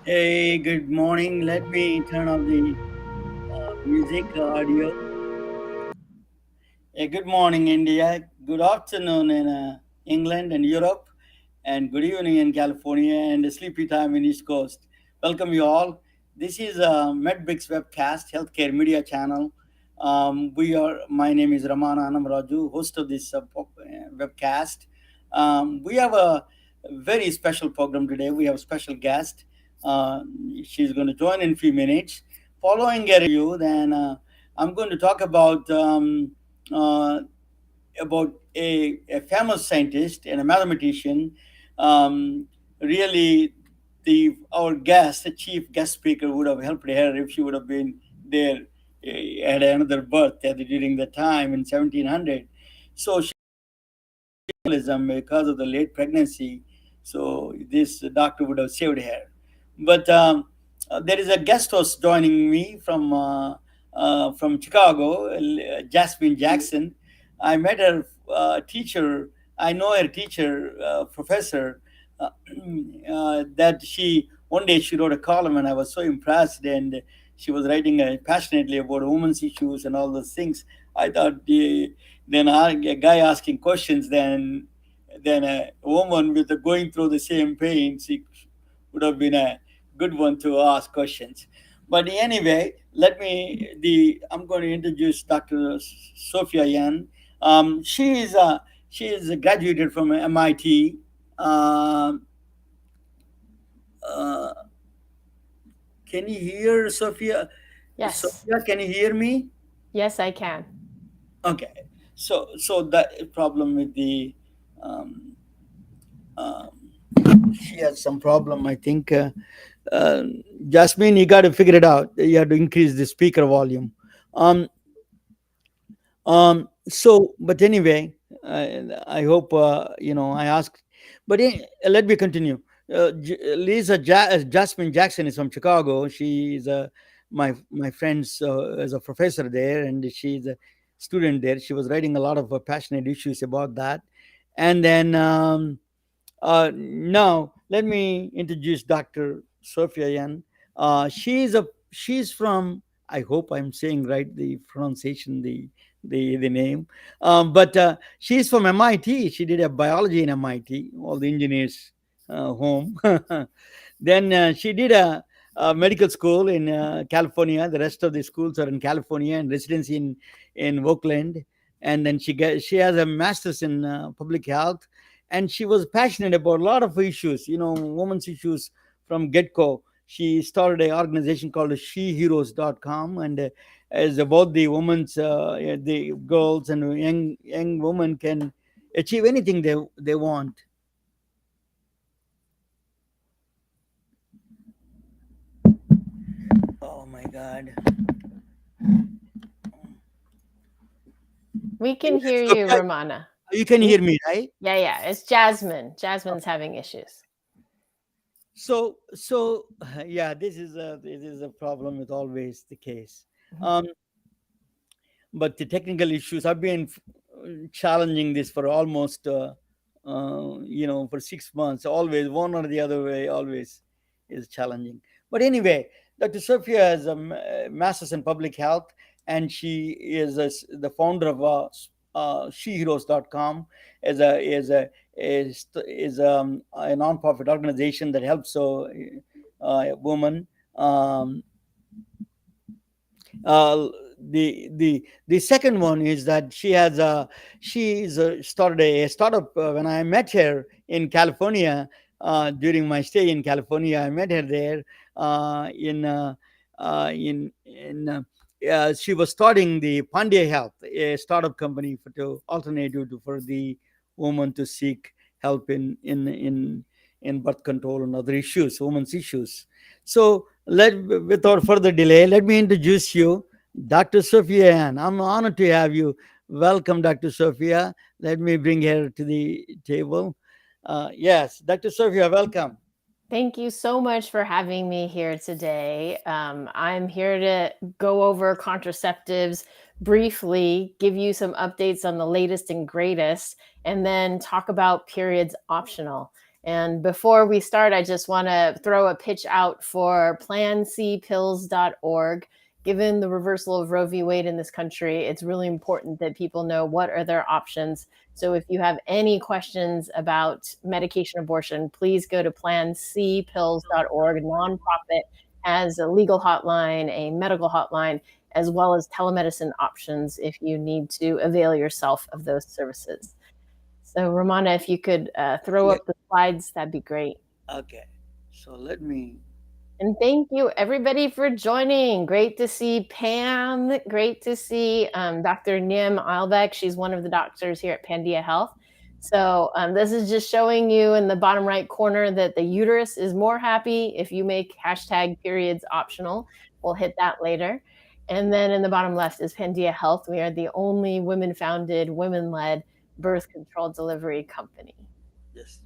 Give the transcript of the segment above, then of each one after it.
Hey, good morning. Let me turn off the music audio. Hey, good morning, India. Good afternoon in England and Europe, and good evening in California, and sleepy time in East Coast. Welcome you all. This is MedBix webcast, healthcare media channel. My name is Ramana Anamraju, host of this webcast. We have a very special program today. We have a special guest. Uh, she's going to join in a few minutes. Following a review, then I'm going to talk uh, about a famous scientist and a mathematician. Um, Really, our guest, the chief guest speaker, would have helped her if she would have been there at another birth during the time in 1700. So because of the late pregnancy. So this doctor would have saved her. But there is a guest host joining me from Chicago, Jasmine Jackson. I met her teacher. I know her teacher, professor. Uh, that she one day she wrote a column, and I was so impressed. And she was writing passionately about women's issues and all those things. I thought a guy asking questions, then a woman with going through the same pain, she would have been a good one to ask questions. But anyway, I'm going to introduce Dr. Sophia Yen. She is graduated from MIT. Um uh, can you hear Sophia? Yes. Sophia, can you hear me? Yes, I can. Okay. So the problem with the um, um, she has some problem, I think. Uh, Jasmine, you got to figure it out. You have to increase the speaker volume. Um, but anyway, I hope I asked. But let me continue. Jasmine Jackson is from Chicago. She is my friend's as a professor there, and she's a student there. She was writing a lot of passionate issues about that, and then. Now, let me introduce Dr. Sophia Yen. She's from. I hope I'm saying right the pronunciation, the name. But she's from MIT. She did a biology in MIT. All the engineers home. Then she did a medical school in California. The rest of the schools are in California and residency in Oakland. And then she has a master's in public health, and she was passionate about a lot of issues, women's issues from get-go. She started an organization called sheheroes.com, and is about the women's the girls and young women can achieve anything they want. Oh my god. We can hear you, Sophia, Ramana. you can We hear me, right? Yeah, it's Jasmine. Jasmine's having issues. So yeah, this is a problem with always the case. um but the technical issues, I've been challenging this for almost for 6 months. Always one or the other way, always is challenging. But anyway, Dr. Sophia has a master's in public health, and she is the founder of sheheroes.com. Is a non-profit organization that helps women. um, uh, the second one is that she's started a startup. When I met her in California, during my stay in California, I met her there in she was starting the Pandya Health, a startup company to alternative for the woman to seek help in birth control and other issues, women's issues. So without further delay, let me introduce you, Dr. Sophia Yen. I'm honored to have you. Welcome, Dr. Sophia. Let me bring her to the table. Yes, Dr. Sophia, welcome. Thank you so much for having me here today. I'm here to go over contraceptives briefly, give you some updates on the latest and greatest, and then talk about periods optional. And before we start, I just want to throw a pitch out for plancpills.org. Given the reversal of Roe v. Wade in this country, it's really important that people know what are their options. So if you have any questions about medication abortion, please go to plancpills.org. A nonprofit has a legal hotline, a medical hotline, as well as telemedicine options if you need to avail yourself of those services. So, Romana, if you could throw Yeah. up the slides, that'd be great. Okay. So let me. And thank you, everybody, for joining. Great to see Pam. Great to see Dr. Nim Eilbeck. She's one of the doctors here at Pandia Health. So this is just showing you in the bottom right corner that the uterus is more happy if you make hashtag periods optional. We'll hit that later. And then in the bottom left is Pandia Health. We are the only women-founded, women-led birth control delivery company. Just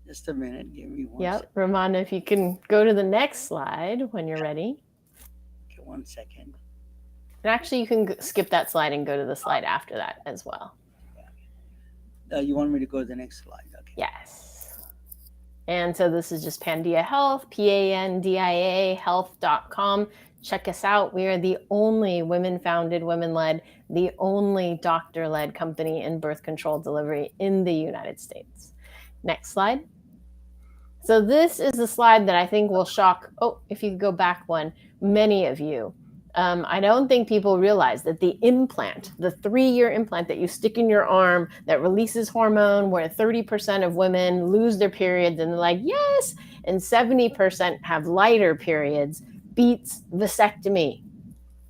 just a minute. Give me one Yep. second. Romana, if you can go to the next slide when you're ready. Okay, 1 second. And actually, you can skip that slide and go to the slide after that as well. You want me to go to the next slide? Okay. Yes. And so this is just Pandia Health, PANDIA health.com. Check us out. We are the only women-founded, women-led, the only doctor-led company in birth control delivery in the United States. Next slide. So this is the slide that I think will shock, if you could go back one, many of you. I don't think people realize that the implant, the 3-year implant that you stick in your arm that releases hormone, where 30% of women lose their periods and they're like, yes, and 70% have lighter periods, beats vasectomy.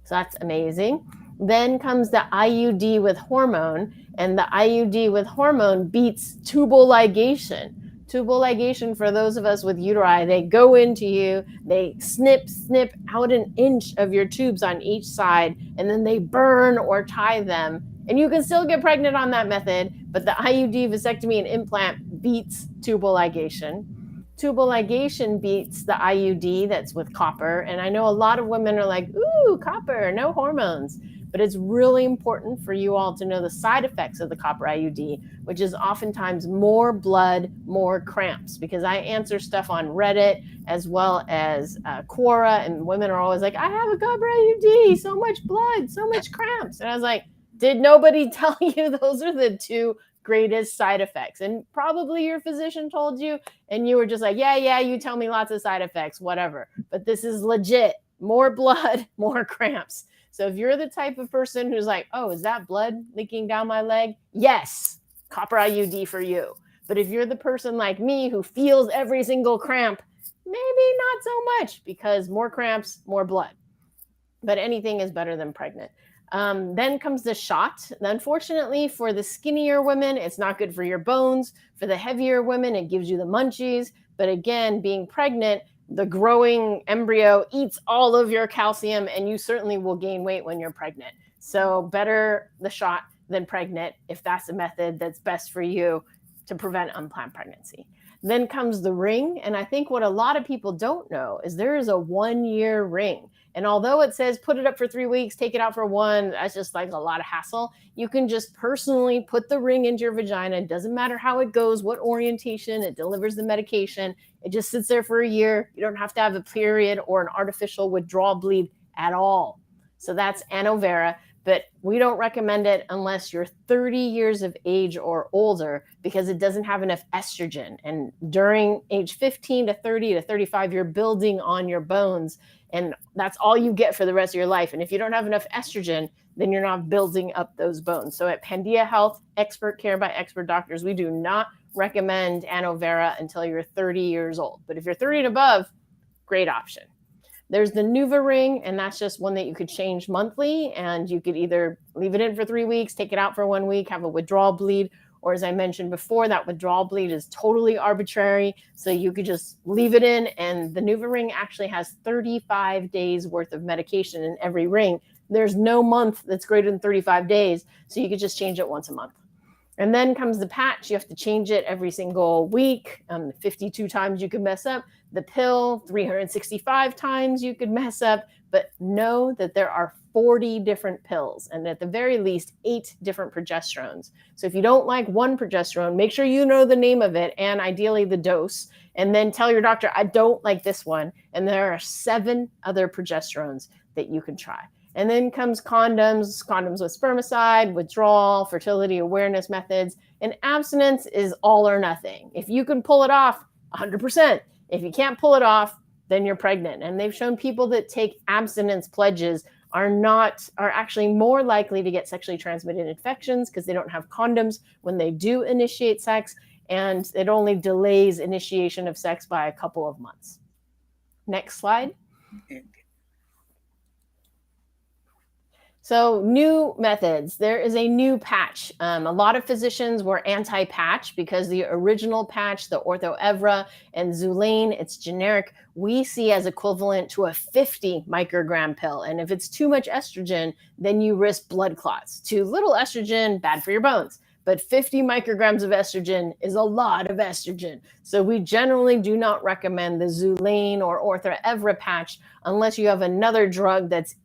So that's amazing. Then comes the IUD with hormone, and the IUD with hormone beats tubal ligation. Tubal ligation, for those of us with uteri, they go into you, they snip out an inch of your tubes on each side, and then they burn or tie them. And you can still get pregnant on that method, but the IUD vasectomy and implant beats tubal ligation. Tubal ligation beats the IUD that's with copper. And I know a lot of women are like, ooh, copper, no hormones. But it's really important for you all to know the side effects of the copper IUD, which is oftentimes more blood, more cramps. Because I answer stuff on Reddit as well as Quora, and women are always like, I have a copper IUD, so much blood, so much cramps. And I was like, did nobody tell you those are the two greatest side effects? And probably your physician told you, and you were just like, yeah, you tell me lots of side effects, whatever. But this is legit. More blood, more cramps. So if you're the type of person who's like, oh, is that blood leaking down my leg? Yes, copper IUD for you. But if you're the person like me who feels every single cramp, maybe not so much, because more cramps, more blood. But anything is better than pregnant. Then comes the shot. Unfortunately, for the skinnier women, it's not good for your bones. For the heavier women, it gives you the munchies. But again, being pregnant, the growing embryo eats all of your calcium, and you certainly will gain weight when you're pregnant. So better the shot than pregnant, if that's a method that's best for you to prevent unplanned pregnancy. Then comes the ring. And I think what a lot of people don't know is there is a 1-year ring. And although it says put it up for 3 weeks, take it out for 1, that's just like a lot of hassle. You can just personally put the ring into your vagina. It doesn't matter how it goes, what orientation, it delivers the medication. It just sits there for a year. You don't have to have a period or an artificial withdrawal bleed at all. So that's Anovera. But we don't recommend it unless you're 30 years of age or older, because it doesn't have enough estrogen. And during age 15 to 30 to 35, you're building on your bones. And that's all you get for the rest of your life. And if you don't have enough estrogen, then you're not building up those bones. So at Pandia Health, expert care by expert doctors, we do not recommend Anovera until you're 30 years old. But if you're 30 and above, great option. There's the Nuva ring, and that's just one that you could change monthly, and you could either leave it in for 3 weeks, take it out for 1 week, have a withdrawal bleed, or as I mentioned before, that withdrawal bleed is totally arbitrary, so you could just leave it in, and the Nuva ring actually has 35 days worth of medication in every ring. There's no month that's greater than 35 days, so you could just change it once a month. And then comes the patch. You have to change it every single week. 52 times you could mess up. The pill, 365 times you could mess up. But know that there are 40 different pills and at the very least 8 different progesterones. So if you don't like one progesterone, make sure you know the name of it and ideally the dose. And then tell your doctor, I don't like this one. And there are 7 other progesterones that you can try. And then comes condoms with spermicide, withdrawal, fertility awareness methods, and abstinence is all or nothing. If you can pull it off, 100%. If you can't pull it off, then you're pregnant. And they've shown people that take abstinence pledges are actually more likely to get sexually transmitted infections because they don't have condoms when they do initiate sex, and it only delays initiation of sex by a couple of months. Next slide. So new methods. There is a new patch. A lot of physicians were anti-patch because the original patch, the Ortho-Evra and Xulane, it's generic, we see as equivalent to a 50 microgram pill. And if it's too much estrogen, then you risk blood clots. Too little estrogen, bad for your bones. But 50 micrograms of estrogen is a lot of estrogen. So we generally do not recommend the Xulane or Ortho-Evra patch unless you have another drug that's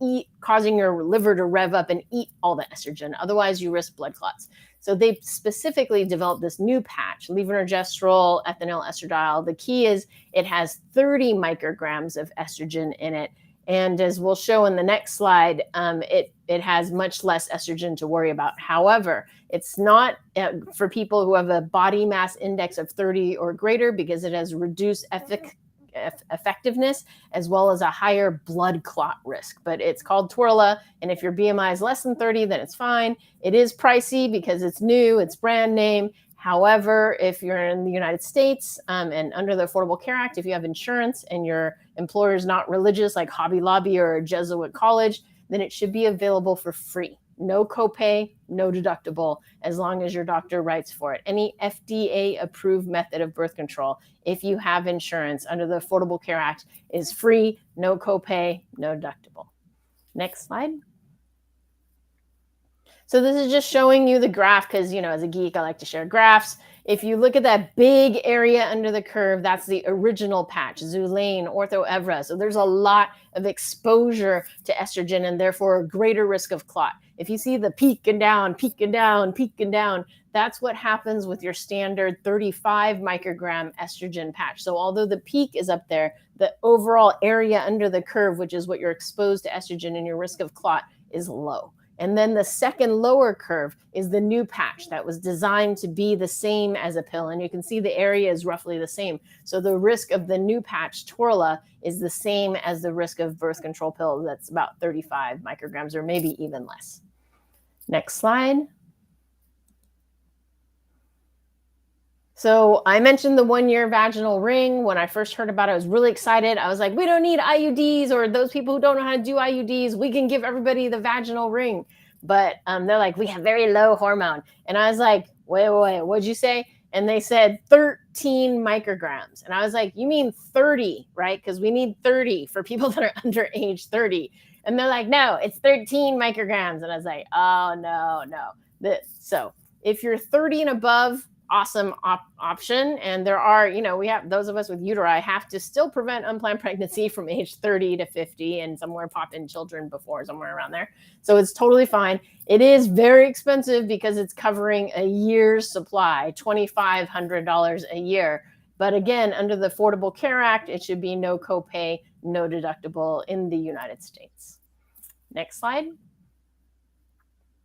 causing your liver to rev up and eat all the estrogen. Otherwise, you risk blood clots. So they specifically developed this new patch, levonorgestrel, ethinyl estradiol. The key is it has 30 micrograms of estrogen in it. And as we'll show in the next slide, it has much less estrogen to worry about. However, it's not for people who have a body mass index of 30 or greater because it has reduced effectiveness as well as a higher blood clot risk. But it's called Twirla, and if your BMI is less than 30, then it's fine. It is pricey because it's new, it's brand name. However, if you're in the United States and under the Affordable Care Act, if you have insurance and your employer is not religious like Hobby Lobby or a Jesuit college, then it should be available for free. No copay, no deductible, as long as your doctor writes for it. Any FDA-approved method of birth control, if you have insurance under the Affordable Care Act, is free, no copay, no deductible. Next slide. So this is just showing you the graph because, as a geek, I like to share graphs. If you look at that big area under the curve, that's the original patch, Xulane, Ortho-Evra. So there's a lot of exposure to estrogen and therefore a greater risk of clot. If you see the peak and down, peak and down, peak and down, that's what happens with your standard 35 microgram estrogen patch. So although the peak is up there, the overall area under the curve, which is what you're exposed to estrogen and your risk of clot, is low. And then the second lower curve is the new patch that was designed to be the same as a pill. And you can see the area is roughly the same. So the risk of the new patch, Twirla, is the same as the risk of birth control pill. That's about 35 micrograms or maybe even less. Next slide. So I mentioned the 1-year vaginal ring. When I first heard about it, I was really excited. I was like, we don't need IUDs, or those people who don't know how to do IUDs, we can give everybody the vaginal ring. But they're like, we have very low hormone. And I was like, wait, what'd you say? And they said 13 micrograms. And I was like, you mean 30, right? Because we need 30 for people that are under age 30. And they're like, no, it's 13 micrograms. And I was like, oh, no. So if you're 30 and above, awesome option. And there are, we have those of us with uteri have to still prevent unplanned pregnancy from age 30 to 50 and somewhere pop in children before, somewhere around there. So it's totally fine. It is very expensive because it's covering a year's supply, $2,500 a year. But again, under the Affordable Care Act, it should be no copay, no deductible in the United States. Next slide.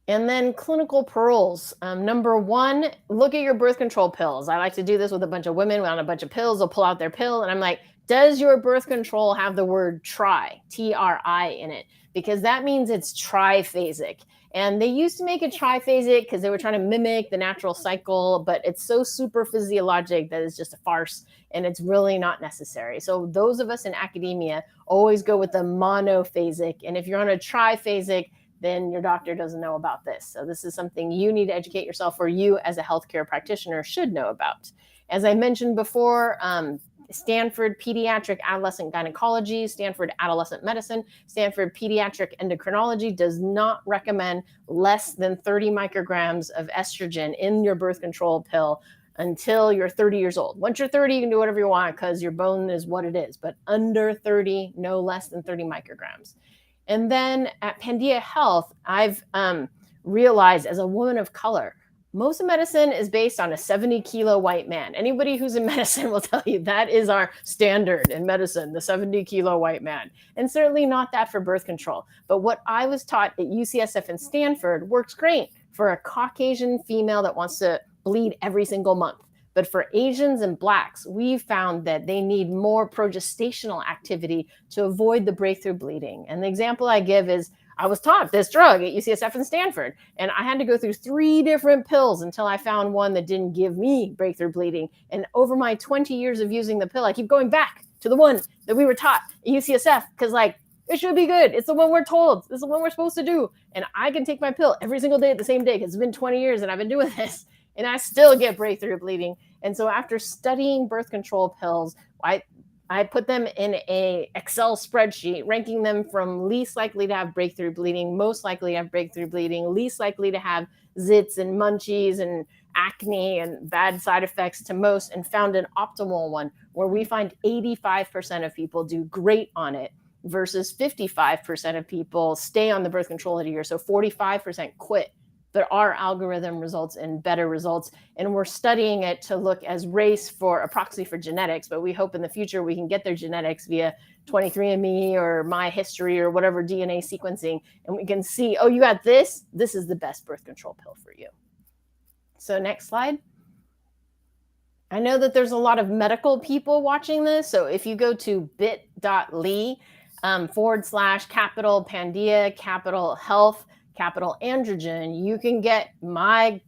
And then clinical pearls. Number 1, look at your birth control pills. I like to do this with a bunch of women on a bunch of pills. They'll pull out their pill and I'm like, does your birth control have the word tri, T-R-I in it? Because that means it's triphasic. And they used to make it triphasic because they were trying to mimic the natural cycle, but it's so super physiologic that it's just a farce and it's really not necessary. So those of us in academia always go with the monophasic. And if you're on a triphasic, then your doctor doesn't know about this. So this is something you need to educate yourself, or you as a healthcare practitioner should know about. As I mentioned before, Stanford Pediatric Adolescent Gynecology, Stanford Adolescent Medicine, Stanford Pediatric Endocrinology does not recommend less than 30 micrograms of estrogen in your birth control pill until you're 30 years old. Once you're 30, you can do whatever you want because your bone is what it is, but under 30, no less than 30 micrograms. And then at Pandia Health, I've realized as a woman of color, most of medicine is based on a 70-kilo white man. Anybody who's in medicine will tell you that is our standard in medicine, the 70-kilo white man. And certainly not that for birth control. But what I was taught at UCSF and Stanford works great for a Caucasian female that wants to bleed every single month. But for Asians and Blacks, we've found that they need more progestational activity to avoid the breakthrough bleeding. And the example I give is I was taught this drug at UCSF and Stanford, and I had to go through 3 different pills until I found one that didn't give me breakthrough bleeding. And over my 20 years of using the pill, I keep going back to the one that we were taught at UCSF because, like, it should be good. It's the one we're told. It's the one we're supposed to do. And I can take my pill every single day at the same day because it's been 20 years and I've been doing this, and I still get breakthrough bleeding. And so after studying birth control pills, I put them in a Excel spreadsheet, ranking them from least likely to have breakthrough bleeding, most likely to have breakthrough bleeding, least likely to have zits and munchies and acne and bad side effects to most, and found an optimal one where we find 85% of people do great on it versus 55% of people stay on the birth control at a year. So 45% quit. But our algorithm results in better results. And we're studying it to look as race for a proxy for genetics. But we hope in the future we can get their genetics via 23andMe or My History or whatever DNA sequencing. And we can see, oh, you got this. This is the best birth control pill for you. So next slide. I know that there's a lot of medical people watching this. So if you go to bit.ly /capital Pandia, capital Health, capital androgen, you can get my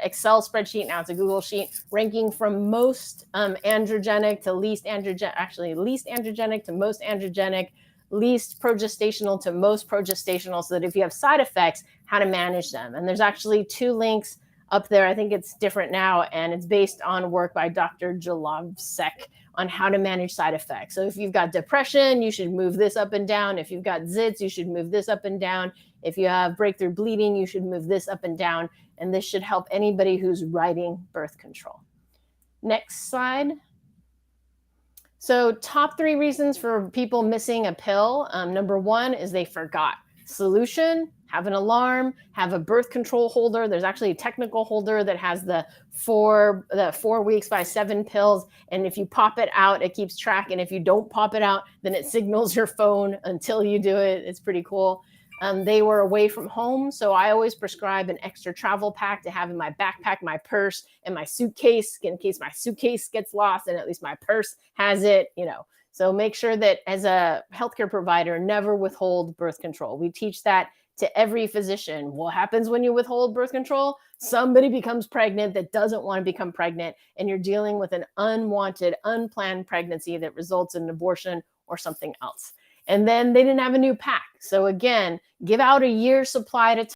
Excel spreadsheet. Now it's a Google sheet ranking from most androgenic to least androgenic, actually least androgenic to most androgenic, least progestational to most progestational, so that if you have side effects, how to manage them. And there's actually 2 links up there. I think it's different now, and it's based on work by Dr. Jalovsek on how to manage side effects. So if you've got depression, you should move this up and down. If you've got zits, you should move this up and down. If you have breakthrough bleeding, you should move this up and down. And this should help anybody who's writing birth control. Next slide. So top 3 reasons for people missing a pill. Number 1 is they forgot. Solution: have an alarm, have a birth control holder. There's actually a technical holder that has the 4 weeks by 7 pills. And if you pop it out, it keeps track. And if you don't pop it out, then it signals your phone until you do it. It's pretty cool. They were away from home, so I always prescribe an extra travel pack to have in my backpack, my purse, and my suitcase in case my suitcase gets lost, and at least my purse has it, So make sure that as a healthcare provider, never withhold birth control. We teach that to every physician. What happens when you withhold birth control? Somebody becomes pregnant that doesn't want to become pregnant, and you're dealing with an unwanted, unplanned pregnancy that results in an abortion or something else. And then they didn't have a new pack. So again, give out a year's supply at a time.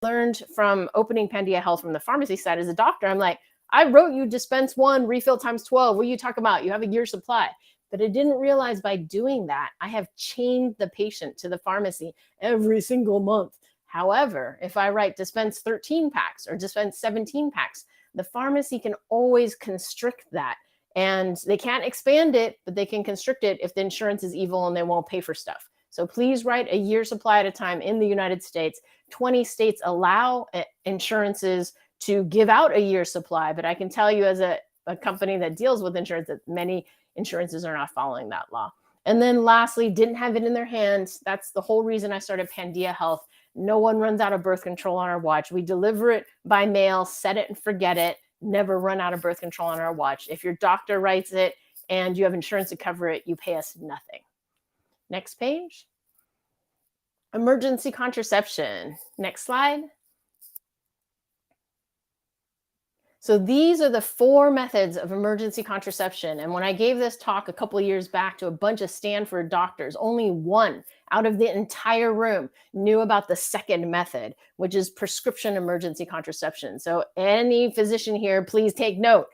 I learned from opening Pandia Health from the pharmacy side as a doctor. I'm like, I wrote you dispense 1, refill times 12. What are you talking about? You have a year's supply. But I didn't realize by doing that, I have chained the patient to the pharmacy every single month. However, if I write dispense 13 packs or dispense 17 packs, the pharmacy can always constrict that. And they can't expand it, but they can constrict it if the insurance is evil and they won't pay for stuff. So please write a year's supply at a time in the United States. 20 states allow insurances to give out a year's supply, but I can tell you as a company that deals with insurance that many insurances are not following that law. And then lastly, didn't have it in their hands. That's the whole reason I started Pandia Health. No one runs out of birth control on our watch. We deliver it by mail, set it and forget it. Never run out of birth control on our watch. If your doctor writes it and you have insurance to cover it, you pay us nothing. Next page. Emergency contraception. Next slide. So these are the 4 methods of emergency contraception. And when I gave this talk a couple of years back to a bunch of Stanford doctors, only 1 out of the entire room knew about the second method, which is prescription emergency contraception. So any physician here, please take note.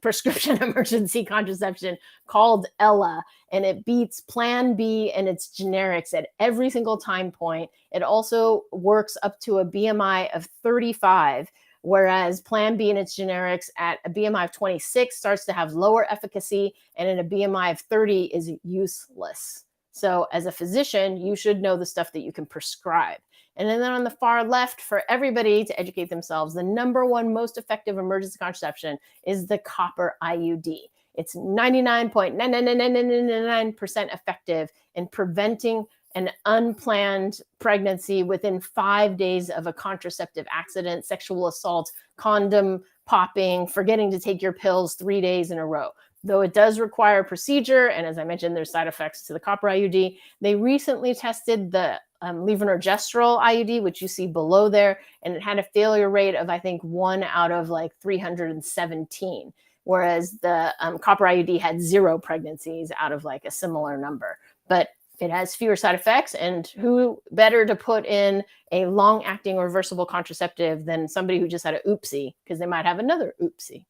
prescription emergency contraception called Ella, and it beats Plan B and its generics at every single time point. It also works up to a BMI of 35, whereas Plan B and its generics at a BMI of 26 starts to have lower efficacy, and at a BMI of 30 is useless. So as a physician, you should know the stuff that you can prescribe. And then on the far left, for everybody to educate themselves, the number one most effective emergency contraception is the copper IUD. It's 99.99999% effective in preventing an unplanned pregnancy within 5 days of a contraceptive accident, sexual assault, condom popping, forgetting to take your pills 3 days in a row. Though it does require a procedure, and as I mentioned, there's side effects to the copper IUD, they recently tested the levonorgestrel IUD, which you see below there, and it had a failure rate of, I think, 1 out of like 317, whereas the copper IUD had 0 pregnancies out of like a similar number. But it has fewer side effects, and who better to put in a long-acting reversible contraceptive than somebody who just had an oopsie, because they might have another oopsie.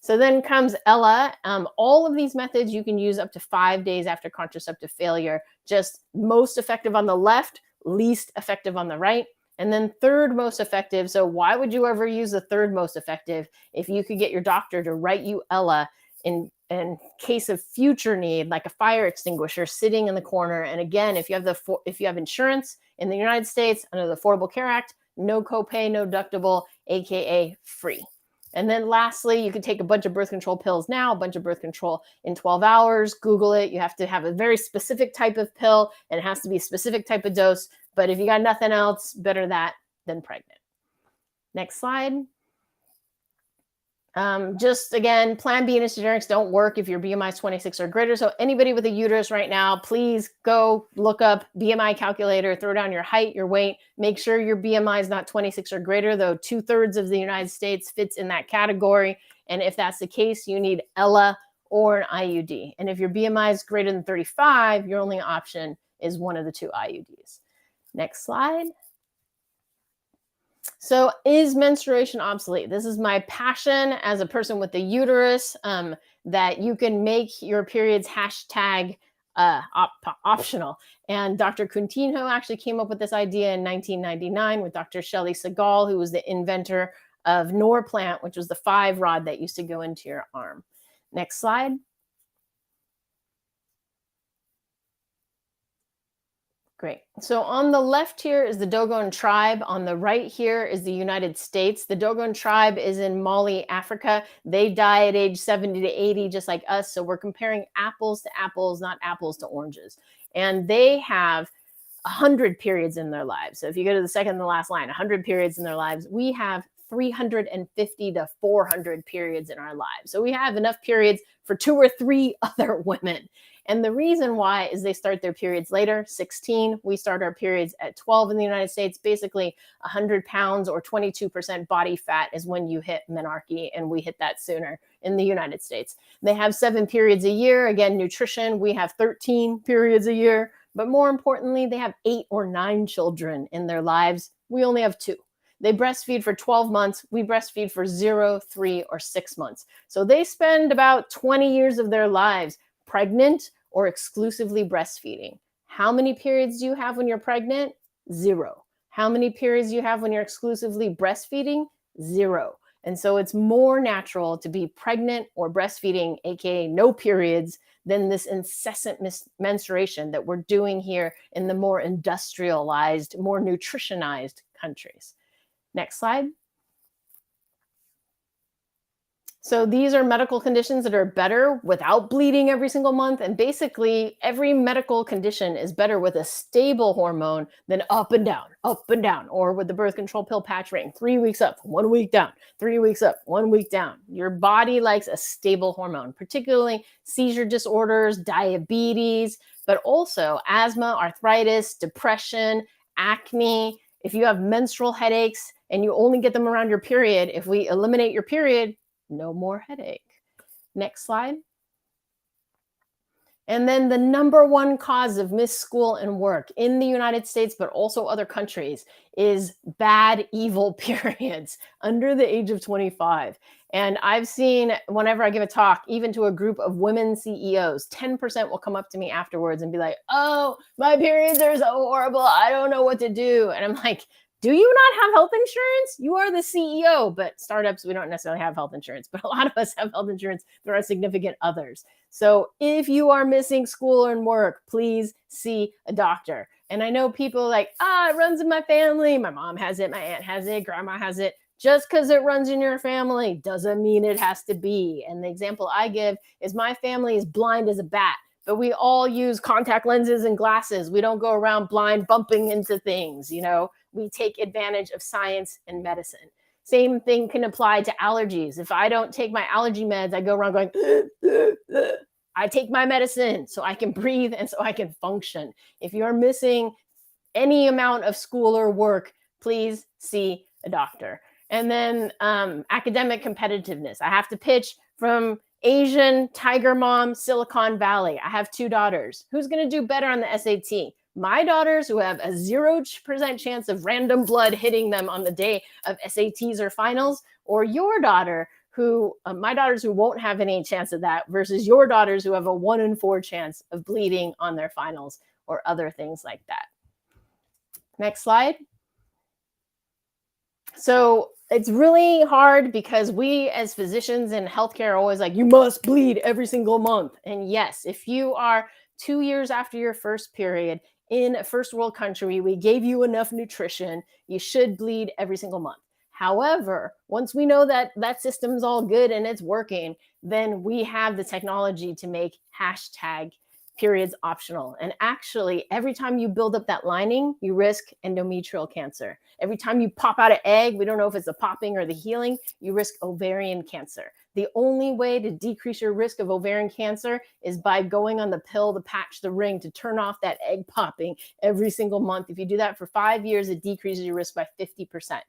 So then comes Ella. All of these methods you can use up to 5 days after contraceptive failure, just most effective on the left, least effective on the right, and then third most effective. So why would you ever use the third most effective if you could get your doctor to write you Ella in case of future need, like a fire extinguisher sitting in the corner? And again, if you have insurance in the United States under the Affordable Care Act, no copay, no deductible, aka free. And then lastly, you can take a bunch of birth control pills now, a bunch of birth control in 12 hours. Google it. You have to have a very specific type of pill, and it has to be a specific type of dose. But if you got nothing else, better that than pregnant. Next slide. Just again, Plan B and its generics don't work if your BMI is 26 or greater. So anybody with a uterus right now, please go look up BMI calculator, throw down your height, your weight, make sure your BMI is not 26 or greater, though 2/3 of the United States fits in that category. And if that's the case, you need Ella or an IUD. And if your BMI is greater than 35, your only option is one of the 2 IUDs. Next slide. So is menstruation obsolete? This is my passion as a person with a uterus, that you can make your periods hashtag optional. And Dr. Coutinho actually came up with this idea in 1999 with Dr. Shelley Segal, who was the inventor of Norplant, which was the 5 rod that used to go into your arm. Next slide. Great. So on the left here is the Dogon tribe. On the right here is the United States. The Dogon tribe is in Mali, Africa. They die at age 70 to 80, just like us. So we're comparing apples to apples, not apples to oranges. And they have 100 periods in their lives. So if you go to the second to last line, 100 periods in their lives, we have 350 to 400 periods in our lives. So we have enough periods for 2 or 3 other women. And the reason why is they start their periods later, 16. We start our periods at 12 in the United States. Basically, 100 pounds or 22% body fat is when you hit menarche, and we hit that sooner in the United States. They have 7 periods a year. Again, nutrition, we have 13 periods a year. But more importantly, they have 8 or 9 children in their lives. We only have 2. They breastfeed for 12 months. We breastfeed for 0, 3, or 6 months. So they spend about 20 years of their lives pregnant or exclusively breastfeeding. How many periods do you have when you're pregnant? 0. How many periods do you have when you're exclusively breastfeeding? 0. And so it's more natural to be pregnant or breastfeeding, aka no periods, than this incessant menstruation that we're doing here in the more industrialized, more nutritionized countries. Next slide. So these are medical conditions that are better without bleeding every single month. And basically, every medical condition is better with a stable hormone than up and down, or with the birth control pill patch ring, 3 weeks up, 1 week down, 3 weeks up, 1 week down. Your body likes a stable hormone, particularly seizure disorders, diabetes, but also asthma, arthritis, depression, acne. If you have menstrual headaches and you only get them around your period, if we eliminate your period, no more headache. Next slide. And then the number one cause of missed school and work in the United States, but also other countries, is bad, evil periods under the age of 25. And I've seen, whenever I give a talk, even to a group of women CEOs, 10% will come up to me afterwards and be like, oh, my periods are so horrible. I don't know what to do. And I'm like, do you not have health insurance? You are the CEO. But startups, we don't necessarily have health insurance, but a lot of us have health insurance through our significant others. So if you are missing school and work, please see a doctor. And I know people like, it runs in my family. My mom has it, my aunt has it, grandma has it. Just because it runs in your family doesn't mean it has to be. And the example I give is my family is blind as a bat, but we all use contact lenses and glasses. We don't go around blind bumping into things. We take advantage of science and medicine. Same thing can apply to allergies. If I don't take my allergy meds, I go around going, I take my medicine so I can breathe and so I can function. If you're missing any amount of school or work, please see a doctor. And then academic competitiveness. I have to pitch from Asian tiger mom, Silicon Valley. I have 2 daughters. Who's going to do better on the SAT? My daughters, who have a 0% chance of random blood hitting them on the day of SATs or finals, or your daughter, my daughters who won't have any chance of that, versus your daughters who have a 1 in 4 chance of bleeding on their finals or other things like that. Next slide. So it's really hard because we as physicians in healthcare are always like, you must bleed every single month. And yes, if you are 2 years after your first period in a first world country, we gave you enough nutrition, you should bleed every single month. However, once we know that that system's all good and it's working, then we have the technology to make hashtag periods optional. And actually, every time you build up that lining, you risk endometrial cancer. Every time you pop out an egg, we don't know if it's the popping or the healing, you risk ovarian cancer. The only way to decrease your risk of ovarian cancer is by going on the pill, the patch, the ring to turn off that egg popping every single month. If you do that for 5 years, it decreases your risk by 50%.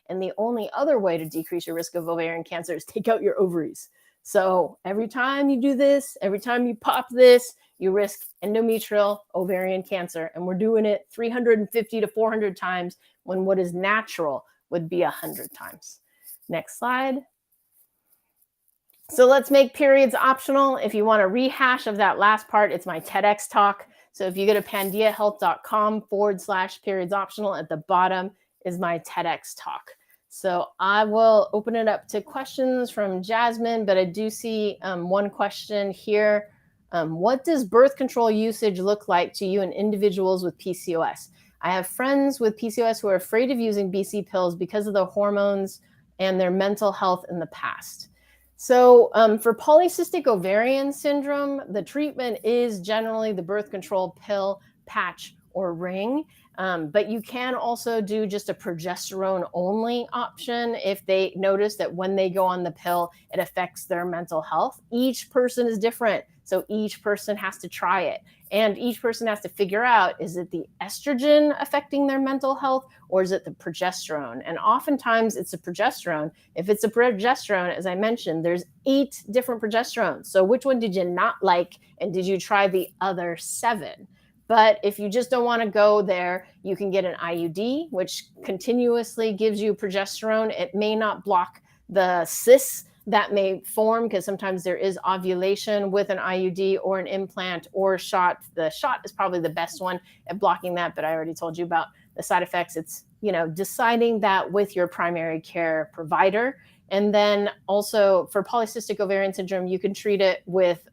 And the only other way to decrease your risk of ovarian cancer is take out your ovaries. So every time you do this, every time you pop this, you risk endometrial ovarian cancer. And we're doing it 350 to 400 times when what is natural would be 100 times. Next slide. So let's make periods optional. If you want a rehash of that last part, it's my TEDx talk. So if you go to pandiahealth.com/periods optional, at the bottom is my TEDx talk. So I will open it up to questions from Jasmine, but I do see one question here. What does birth control usage look like to you in individuals with PCOS? I have friends with PCOS who are afraid of using BC pills because of the hormones and their mental health in the past. So for polycystic ovarian syndrome, the treatment is generally the birth control pill, patch, or ring. But you can also do just a progesterone only option if they notice that when they go on the pill, it affects their mental health. Each person is different, so each person has to try it. And each person has to figure out, is it the estrogen affecting their mental health or is it the progesterone? And oftentimes it's the progesterone. If it's a progesterone, as I mentioned, there's 8 different progesterones. So which one did you not like? And did you try the other 7? But if you just don't want to go there, you can get an IUD, which continuously gives you progesterone. It may not block the cysts that may form because sometimes there is ovulation with an IUD or an implant or a shot. The shot is probably the best one at blocking that, but I already told you about the side effects. It's, deciding that with your primary care provider. And then also for polycystic ovarian syndrome, you can treat it with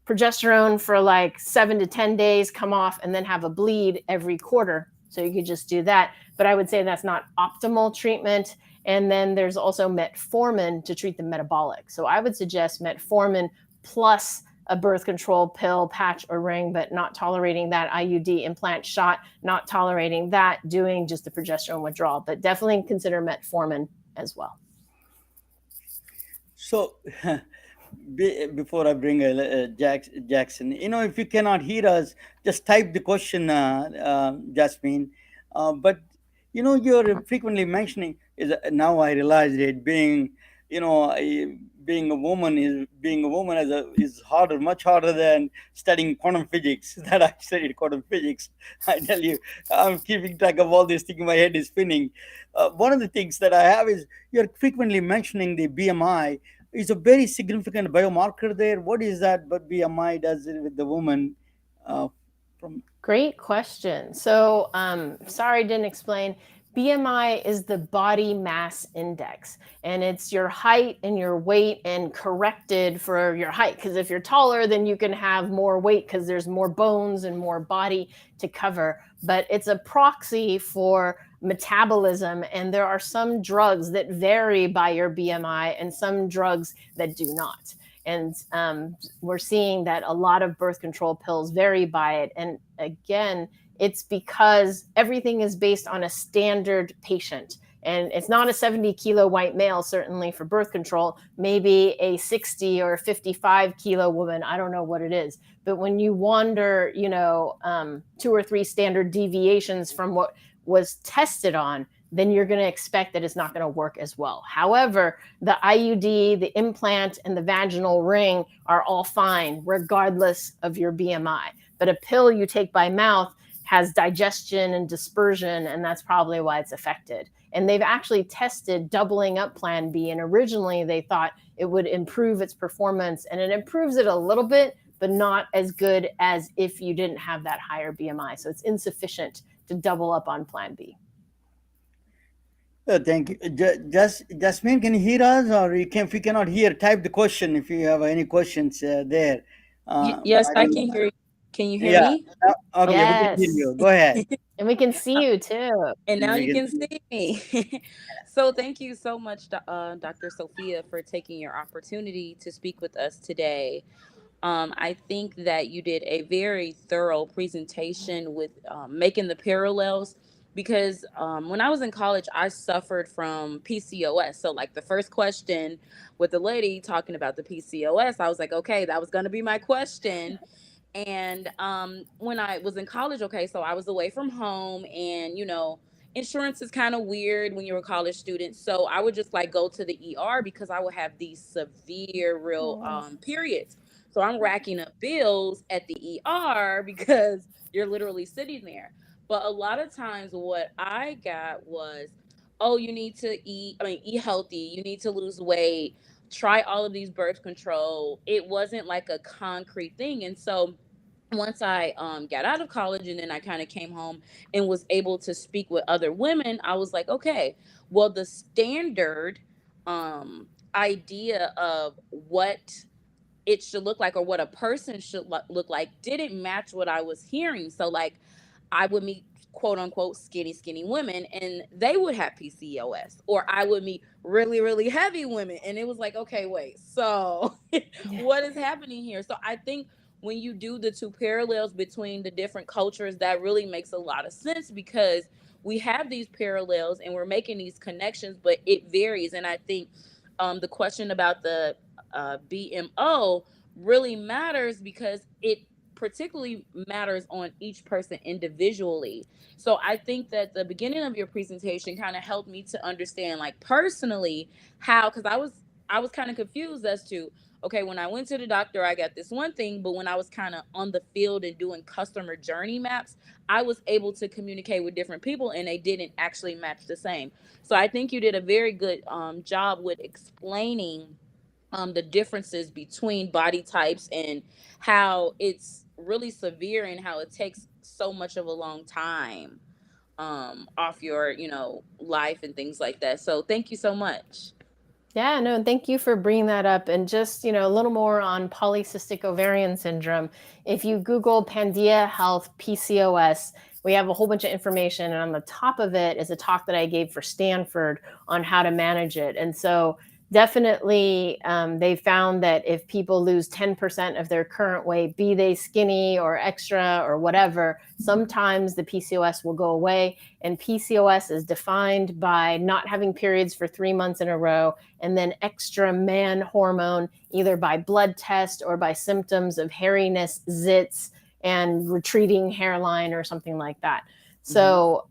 progesterone for like 7 to 10 days, come off, and then have a bleed every quarter. So you could just do that. But I would say that's not optimal treatment. And then there's also metformin to treat the metabolic. So I would suggest metformin plus a birth control pill, patch, or ring, but not tolerating that IUD implant shot, not tolerating that, doing just the progesterone withdrawal. But definitely consider metformin as well. So before I bring Jackson, if you cannot hear us, just type the question, Jasmine. But you're frequently mentioning is now I realized it being being a woman is harder, much harder than studying quantum physics. That I studied quantum physics. I tell you, I'm keeping track of all these things. My head is spinning. One of the things that I have is you're frequently mentioning the BMI is a very significant biomarker there. What is that? But BMI does it with the woman. Uh, from Great question. So, sorry, I didn't explain. BMI is the body mass index, and it's your height and your weight and corrected for your height. Because if you're taller, then you can have more weight because there's more bones and more body to cover. But it's a proxy for metabolism, and there are some drugs that vary by your BMI and some drugs that do not. And we're seeing that a lot of birth control pills vary by it. And again, it's because everything is based on a standard patient. And it's not a 70-kilo white male, certainly for birth control, maybe a 60 or 55-kilo woman. I don't know what it is. But when you wander, 2 or 3 standard deviations from what was tested on, then you're going to expect that it's not going to work as well. However, the IUD, the implant, and the vaginal ring are all fine, regardless of your BMI. But a pill you take by mouth has digestion and dispersion, and that's probably why it's affected. And they've actually tested doubling up Plan B, and originally they thought it would improve its performance, and it improves it a little bit, but not as good as if you didn't have that higher BMI. So it's insufficient to double up on Plan B. thank you. Jasmine, can you hear us, or if you cannot hear, type the question if you have any questions there. But Yes, I I don't can know. hear you. Can you hear Yeah. me? Okay, we can hear Yes. you. Go ahead. And we can see you too. And now We you can can see you. see me. So thank you so much, Dr. Sophia, for taking your opportunity to speak with us today. I think that you did a very thorough presentation with making the parallels because when I was in college, I suffered from PCOS. So, like the first question with the lady talking about the PCOS, I was like, okay, that was going to be my question. And when I was in college, okay, so I was away from home, and insurance is kind of weird when you're a college student. So I would just like go to the ER because I would have these severe, real Oh. periods. So I'm racking up bills at the ER because you're literally sitting there. But a lot of times, what I got was, oh, you need to eat, I mean, eat healthy, you need to lose weight, try all of these birth control. It wasn't like a concrete thing. And so once I got out of college and then I kind of came home and was able to speak with other women, I was like, okay, well, the standard idea of what it should look like or what a person should look like didn't match what I was hearing. So, like, I would meet quote unquote skinny women and they would have PCOS, or I would meet really heavy women and it was like, okay, wait, so what is happening here? So I think when you do the two parallels between the different cultures, that really makes a lot of sense because we have these parallels and we're making these connections, but it varies. And I think the question about the BMO really matters because it particularly matters on each person individually. So I think that the beginning of your presentation kind of helped me to understand, like, personally, how, because I was kind of confused as to, okay, when I went to the doctor I got this one thing, but when I was kind of on the field and doing customer journey maps, I was able to communicate with different people and they didn't actually match the same. So I think you did a very good job with explaining the differences between body types and how it's really severe and how it takes so much of a long time off your life and things like that. So thank you so much. Yeah, no, and thank you for bringing that up. And just, a little more on polycystic ovarian syndrome. If you Google Pandia Health PCOS, we have a whole bunch of information. And on the top of it is a talk that I gave for Stanford on how to manage it. And so definitely they found that if people lose 10% of their current weight, be they skinny or extra or whatever, sometimes the PCOS will go away. And PCOS is defined by not having periods for 3 months in a row, and then extra man hormone, either by blood test or by symptoms of hairiness, zits, and retreating hairline or something like that. Mhm. So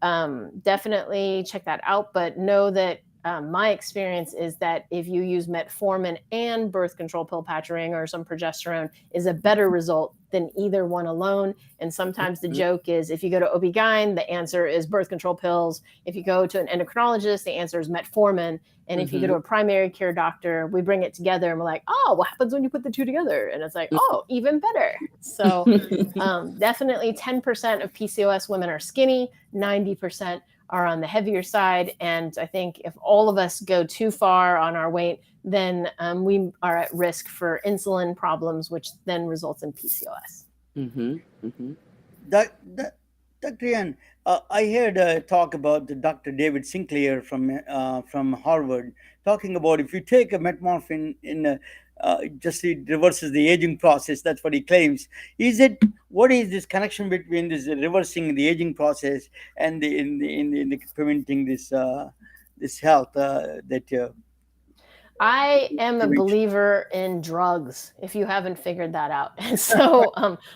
definitely check that out. But know that my experience is that if you use metformin and birth control pill patching or some progesterone is a better result than either one alone. And sometimes the joke is if you go to OB-GYN, the answer is birth control pills. If you go to an endocrinologist, the answer is metformin. And if you go to a primary care doctor, we bring it together and we're like, oh, what happens when you put the two together? And it's like, oh, even better. So definitely 10% of PCOS women are skinny, 90% are on the heavier side. And I think if all of us go too far on our weight, then we are at risk for insulin problems, which then results in PCOS. Doc- doc- Dr. Ian, I heard talk about the Dr. David Sinclair from Harvard talking about if you take a metformin just it reverses the aging process. That's what he claims. Is it what is this connection between this reversing the aging process and the preventing this health that I am a prevention? believer in drugs, if you haven't figured that out. And so,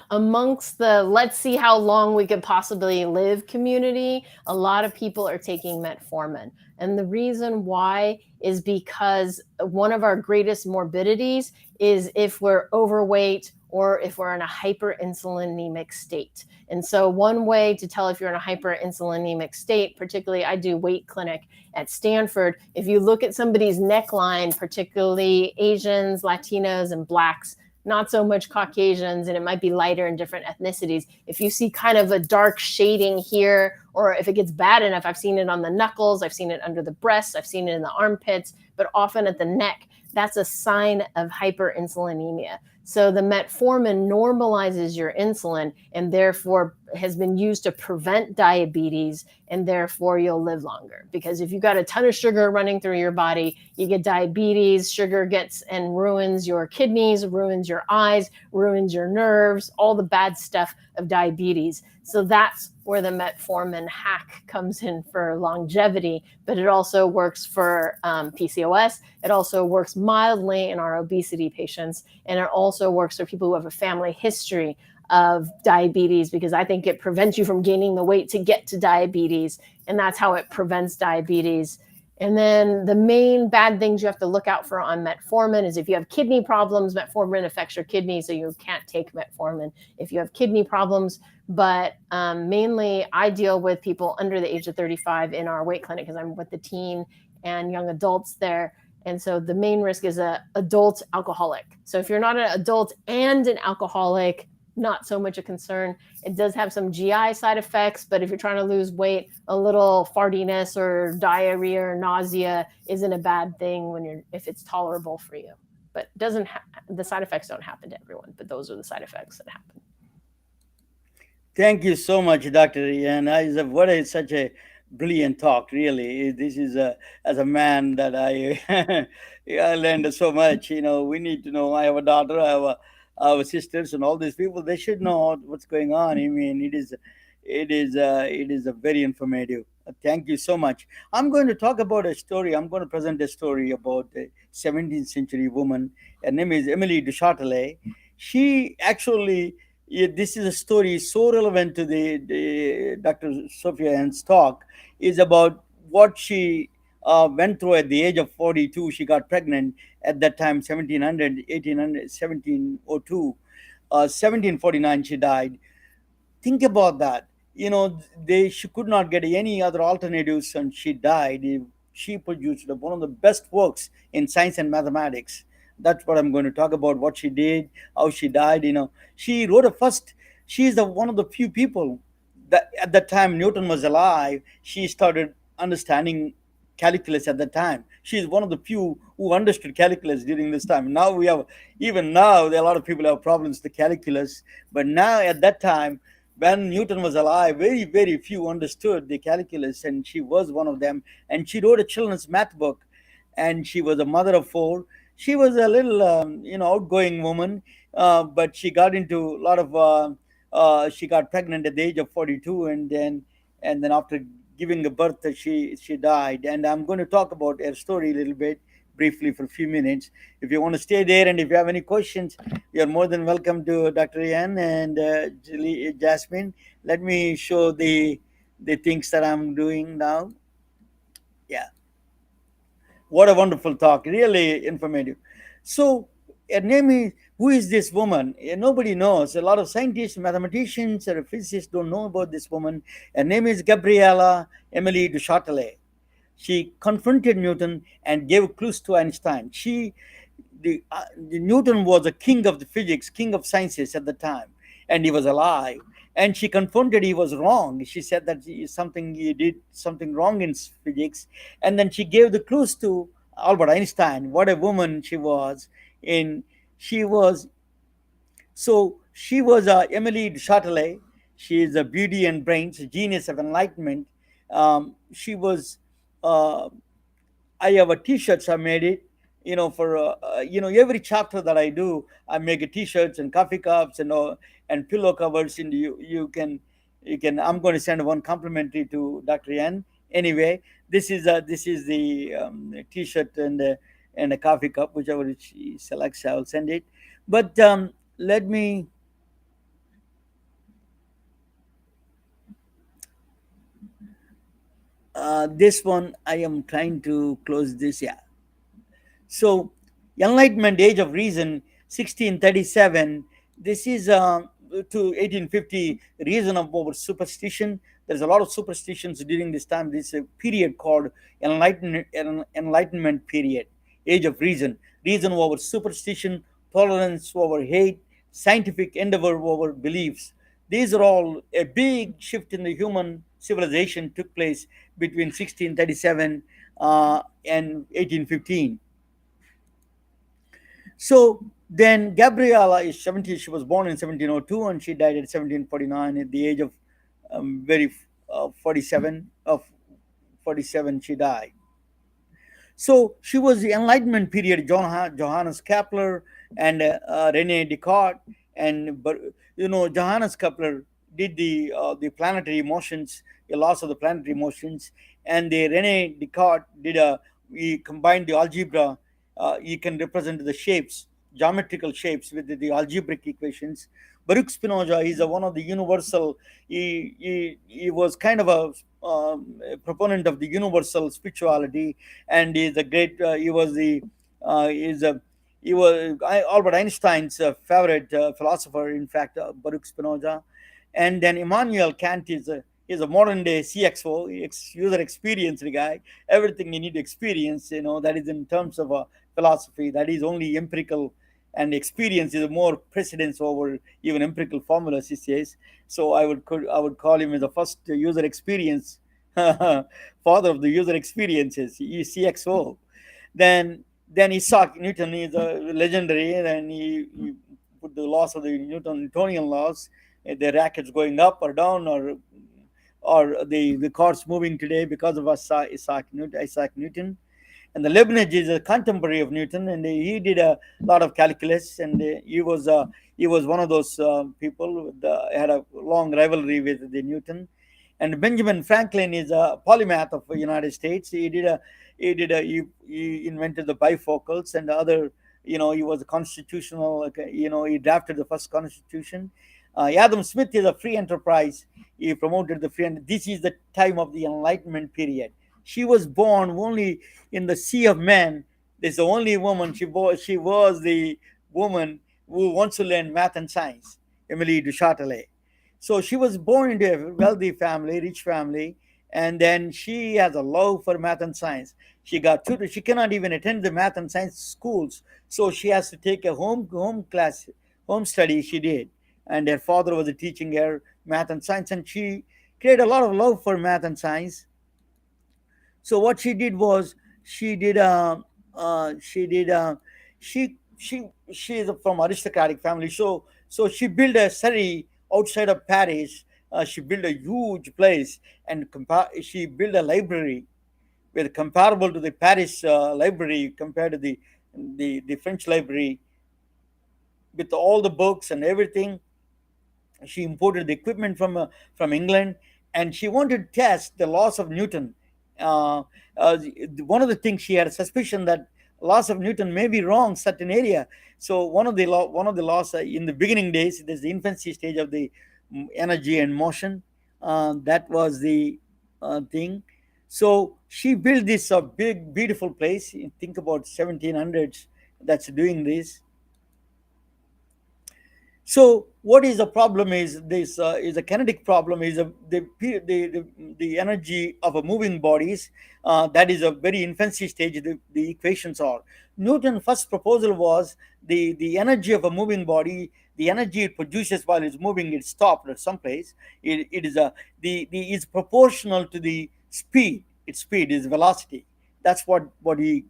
amongst the let's see how long we could possibly live community, a lot of people are taking metformin. And the reason why is because one of our greatest morbidities is if we're overweight or if we're in a hyperinsulinemic state. And so, one way to tell if you're in a hyperinsulinemic state, particularly I do weight clinic at Stanford, if you look at somebody's neckline, particularly Asians, Latinos, and Blacks, not so much Caucasians, and it might be lighter in different ethnicities. If you see kind of a dark shading here, or if it gets bad enough, I've seen it on the knuckles, I've seen it under the breasts, I've seen it in the armpits, but often at the neck, that's a sign of hyperinsulinemia. So the metformin normalizes your insulin and therefore has been used to prevent diabetes, and therefore you'll live longer. Because if you've got a ton of sugar running through your body, you get diabetes, sugar gets and ruins your kidneys, ruins your eyes, ruins your nerves, all the bad stuff of diabetes. So that's where the metformin hack comes in for longevity, but it also works for PCOS. It also works mildly in our obesity patients, and it also works for people who have a family history of diabetes, because I think it prevents you from gaining the weight to get to diabetes, and that's how it prevents diabetes. And then the main bad things you have to look out for on metformin is if you have kidney problems, metformin affects your kidneys, so you can't take metformin if you have kidney problems. But mainly I deal with people under the age of 35 in our weight clinic because I'm with the teen and young adults there. And so the main risk is an adult alcoholic. So if you're not an adult and an alcoholic, not so much a concern. It does have some GI side effects, but if you're trying to lose weight, a little fartiness or diarrhea or nausea isn't a bad thing if it's tolerable for you. But the side effects don't happen to everyone, but those are the side effects that happen. Thank you so much, Dr. Ian. What is such a brilliant talk, really. This is as a man that I learned so much. We need to know. I have a daughter, I have sisters, and all these people. They should know what's going on. I mean, it is a very informative. Thank you so much. I'm going to talk about a story. I'm going to present a story about a 17th century woman. Her name is Emily du Châtelet. She actually, yeah, this is a story so relevant to the Dr. Sophia Yen's talk, is about what she went through at the age of 42. She got pregnant at that time, 1700, 1800, 1702. 1749, she died. Think about that. She could not get any other alternatives, and she died. She produced one of the best works in science and mathematics. That's what I'm going to talk about. What she did, how she died. She wrote a first. She is one of the few people that at that time Newton was alive. She started understanding calculus at that time. She is one of the few who understood calculus during this time. Now we have, even now, there are a lot of people who have problems with calculus. But now, at that time, when Newton was alive, very, very few understood the calculus, and she was one of them. And she wrote a children's math book, and she was a mother of four. She was a little, outgoing woman, but she got into a lot of. She got pregnant at the age of 42, and then after giving a birth, she died. And I'm going to talk about her story a little bit briefly for a few minutes. If you want to stay there, and if you have any questions, you're more than welcome to Dr. Yan and Jasmine. Let me show the things that I'm doing now. Yeah. What a wonderful talk, really informative. So, her name is, who is this woman? Nobody knows. A lot of scientists, mathematicians, and physicists don't know about this woman. Her name is Gabriela Emily du Châtelet. She confronted Newton and gave clues to Einstein. The Newton was a king of the physics, king of sciences at the time, and he was alive. And she confronted he was wrong. She said that he did something wrong in physics, and then she gave the clues to Albert Einstein. What a woman she was! In she was she was Emily de Châtelet. She is a beauty and brains, a genius of enlightenment. She was uh, I have a T-shirts. I made it, for every chapter that I do, I make a T-shirts and coffee cups and pillow covers. And you can. I'm going to send one complimentary to Dr. Yen. Anyway, this is the T-shirt and a coffee cup, whichever she selects. I will send it. But let me. This one I am trying to close this. Yeah. So, Enlightenment, Age of Reason, 1637. This is to 1850, reason of our superstition. There's a lot of superstitions during this time. This period called Enlightenment period, Age of Reason. Reason over superstition, tolerance over hate, scientific endeavor over beliefs. These are all a big shift in the human civilization took place between 1637 and 1815. So then Gabriela is 70. She was born in 1702 and she died at 1749 at the age of very 47 of 47 she died. So she was the Enlightenment period. Johannes Kepler and Rene Descartes, and but Johannes Kepler did the planetary motions, the laws of the planetary motions, and the Rene Descartes did a he combined the algebra. You can represent the shapes, geometrical shapes with the algebraic equations. Baruch Spinoza is one of the universal. He was kind of a proponent of the universal spirituality, and he's a great. He was the is a he was Albert Einstein's favorite philosopher. In fact, Baruch Spinoza, and then Immanuel Kant is a modern day CXO, user experience guy. Everything you need to experience, that is in terms of philosophy. That is only empirical, and experience is more precedence over even empirical formulas. He says. So I would call him as the first user experience father of the user experiences, CXO. Then Isaac Newton is a legendary, and he put the laws of the Newtonian laws, the rackets going up or down, or the cars moving today because of Isaac Newton. And the Leibniz is a contemporary of Newton, and he did a lot of calculus, and he was one of those people had a long rivalry with the Newton. And Benjamin Franklin is a polymath of the United States. He invented the bifocals and the other. He was a constitutional. He drafted the first constitution. Adam Smith is a free enterprise. He promoted the free. This is the time of the Enlightenment period. She was born only in the sea of men. There's the only woman. She was the woman who wants to learn math and science, Emily du Châtelet. So she was born into a wealthy family, rich family, and then she has a love for math and science. She got tutored. She cannot even attend the math and science schools, so she has to take a home class, home study. She did, and her father was teaching her math and science, and she created a lot of love for math and science. So what she did was she did she did she is from aristocratic family. So she built a city outside of Paris. She built a huge place, and she built a library with comparable to the Paris library compared to the French library, with all the books and everything. She imported the equipment from England, and she wanted to test the laws of Newton. Uh, One of the things, she had a suspicion that laws of Newton may be wrong certain area. So one of the laws in the beginning days, there's the infancy stage of the energy and motion. That was the thing. So She built this big, beautiful place. You think about 1700s that's doing this. So what is the problem is this is a kinetic problem is the energy of a moving bodies, that is a very infancy stage. The equations are Newton first proposal was the energy of a moving body, the energy it produces while it's moving, it stopped at some place. It is a the is proportional to the speed. Its speed is velocity. That's what he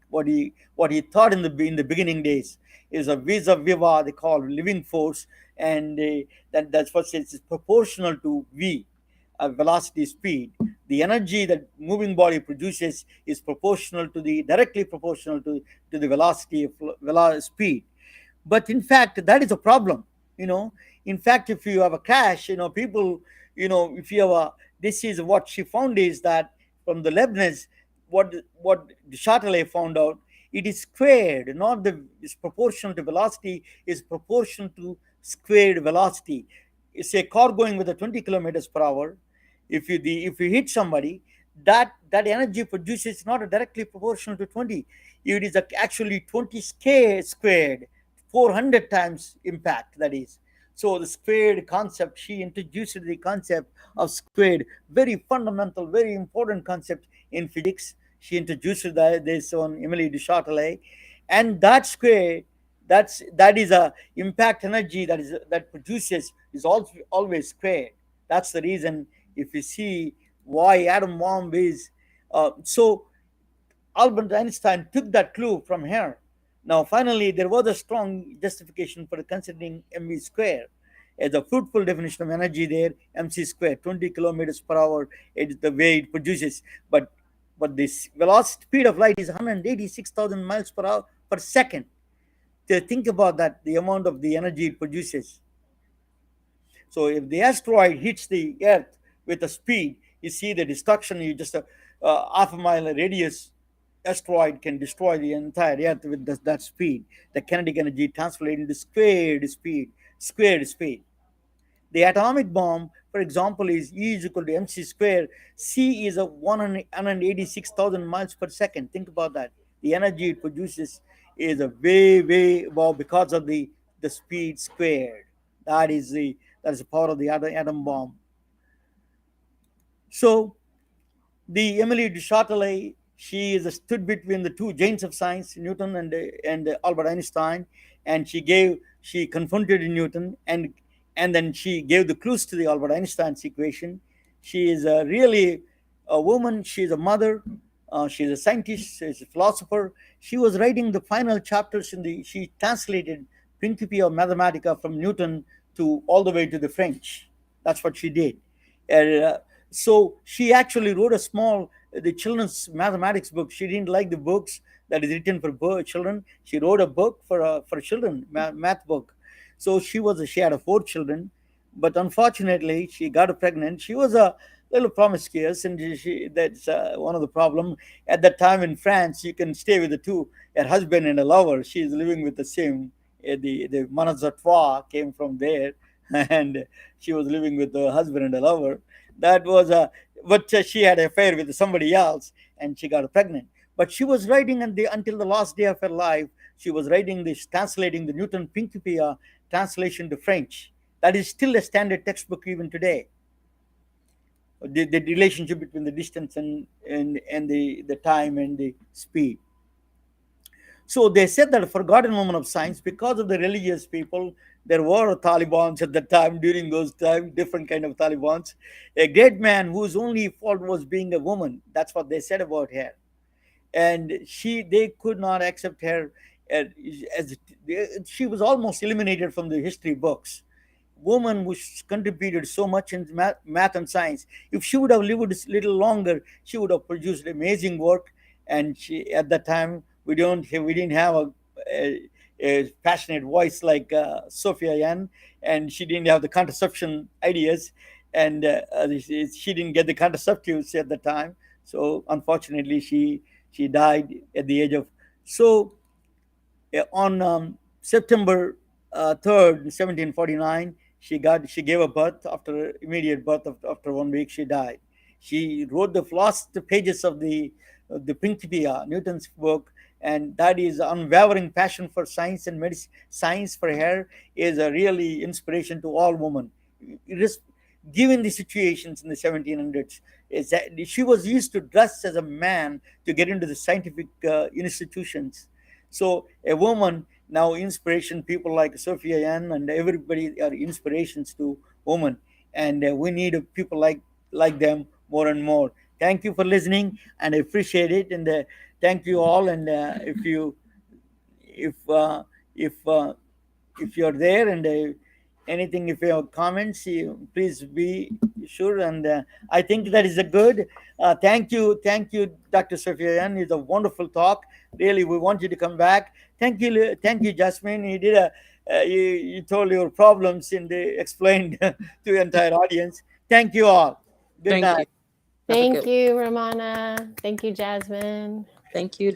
thought in the beginning days. Is a vis a viva, they call living force. And that's what it's proportional to v, velocity, speed. The energy that moving body produces is proportional to the directly proportional to the velocity of speed. But in fact, that is a problem. you know in fact, if you have a crash, people, if you have a this is what she found is that from the Leibniz, what de Chatelet found out, it is squared, not the is proportional to velocity, is proportional to squared velocity. It's a car going with a 20 kilometers per hour. If you hit somebody, that energy produces not directly proportional to 20. It is actually 20 squared, 400 times impact, that is. So the squared concept, she introduced the concept of squared, very fundamental, very important concept in physics. She introduced this on Emily de Chatelet. And that square, that is a impact energy that produces is also always squared. That's the reason. If you see why atom bomb is so, Albert Einstein took that clue from her. Now, finally, there was a strong justification for considering mv square as a fruitful definition of energy there. Mc square, 20 kilometers per hour, is the way it produces. But this velocity speed of light is 186,000 miles per hour per second. To think about that, the amount of the energy it produces. So if the asteroid hits the Earth with a speed, you see the destruction. You just half a mile radius asteroid can destroy the entire Earth with that speed. The kinetic energy translated into squared speed. Squared speed. The atomic bomb, for example, is E is equal to mc square. C is a 186,000 miles per second. Think about that. The energy it produces is a way, way above because of the speed squared. That is the power of the atom bomb. So the Emily de Chatelet, she is stood between the two giants of science, Newton and Albert Einstein, and she confronted Newton, and then she gave the clues to the Albert Einstein's equation. She is really a woman. She is a mother. She's a scientist. She's a philosopher. She was writing the final chapters in the. She translated Principia Mathematica from Newton to all the way to the French. That's what she did. And, so she actually wrote a small the children's mathematics book. She didn't like the books that is written for children. She wrote a book for children, math book. So she had four children, but unfortunately she got pregnant. She was a little promiscuous, and that's one of the problem at that time in France. You can stay with the two, a husband and a lover. She's living with the same. The Manazatoire came from there, and she was living with the husband and a lover. That was a but she had an affair with somebody else, and she got pregnant. But she was writing until the last day of her life. She was writing this, translating the Newton Principia translation to French. That is still a standard textbook even today. The relationship between the distance and the time and the speed. So they said that a forgotten woman of science, because of the religious people, there were Talibans at the time, during those times, different kind of Talibans. A great man whose only fault was being a woman. That's what they said about her. And they could not accept her as, as she was almost eliminated from the history books. Woman who contributed so much in math and science. If she would have lived a little longer, she would have produced amazing work. And she, at that time, we didn't have a passionate voice like Sophia Yen, and she didn't have the contraception ideas, and she didn't get the contraceptives at the time. So unfortunately, she died at the age of so on September 3rd, 1749, she gave a birth. After immediate birth, after 1 week, she died. She wrote the last pages of the the Principia, Newton's work, and that is unwavering passion for science and medicine. Science for her is a really inspiration to all women. Given the situations in the 1700s, is that she was used to dress as a man to get into the scientific institutions. So a woman now inspiration, people like Sophia Yen and everybody are inspirations to women, and we need people like them more and more. Thank you for listening, and I appreciate it. And thank you all. And if uh, if uh, if you're there and anything, if you have comments, please be sure. And I think that is a good. Thank you, Dr. Sophia Yan. It's a wonderful talk. Really, we want you to come back. Thank you, Jasmine. You did a you told your problems and explained to the entire audience. Thank you all. Good Thank night. you. Have a Thank good one. you, Ramana. Thank you, Jasmine. Thank you,